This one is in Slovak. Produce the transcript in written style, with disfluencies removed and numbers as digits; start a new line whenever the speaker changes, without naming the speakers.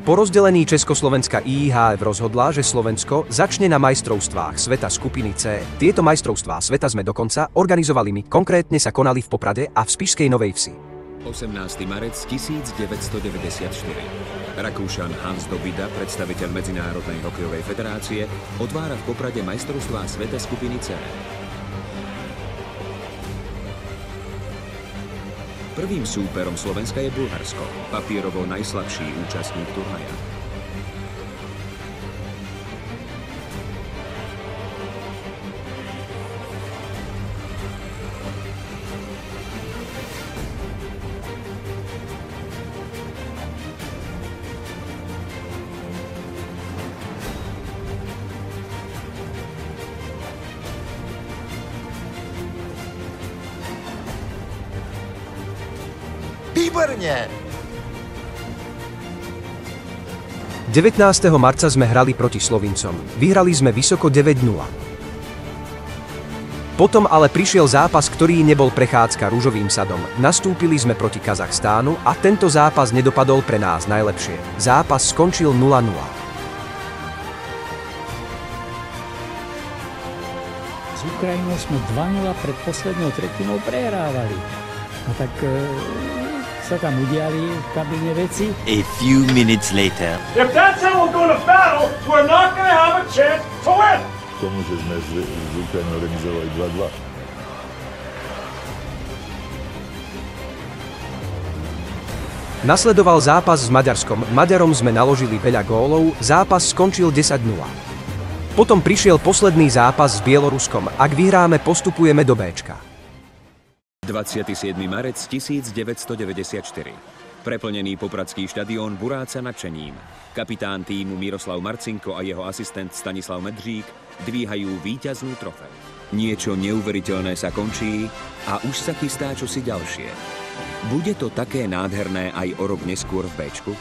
Po rozdelení Československá IIHF rozhodla, že Slovensko začne na majstrovstvách sveta skupiny C. Tieto majstrovstvá sveta sme dokonca organizovali my, konkrétne sa konali v Poprade a v Spišskej Novej Vsi.
18. marec 1994. Rakúšan Hans Dobida, predstaviteľ Medzinárodnej hokejovej federácie, otvára v Poprade majstrovstvá sveta skupiny C. Prvým súperom Slovenska je Bulharsko, papierovo najslabší účastník turnaja.
Výborne!
19. marca sme hrali proti Slovincom. Vyhrali sme vysoko 9-0. Potom ale prišiel zápas, ktorý nebol prechádzka ružovým sadom. Nastúpili sme proti Kazachstánu a tento zápas nedopadol pre nás najlepšie. Zápas skončil 0-0.
S Ukrajinou sme 2-0 pred poslednou tretinou prehrávali. No tak sa tam udiali v kabíne veci.
A few minutes later.
If that's how we're going to battle, we're not going to have a chance to win.
K tomu, že sme z Ukrajinou remizovali 2-2.
Nasledoval zápas s Maďarskom. Maďarom sme naložili veľa gólov, zápas skončil 10-0. Potom prišiel posledný zápas s Bieloruskom. Ak vyhráme, postupujeme do Béčka.
27. marec 1994. Preplnený popradský štadión buráca nadšením. Kapitán tímu Miroslav Marcinko a jeho asistent Stanislav Medřík dvíhajú víťaznú trofej. Niečo neuveriteľné sa končí a už sa chystá čosi ďalšie. Bude to také nádherné aj o rok neskôr v Béčku?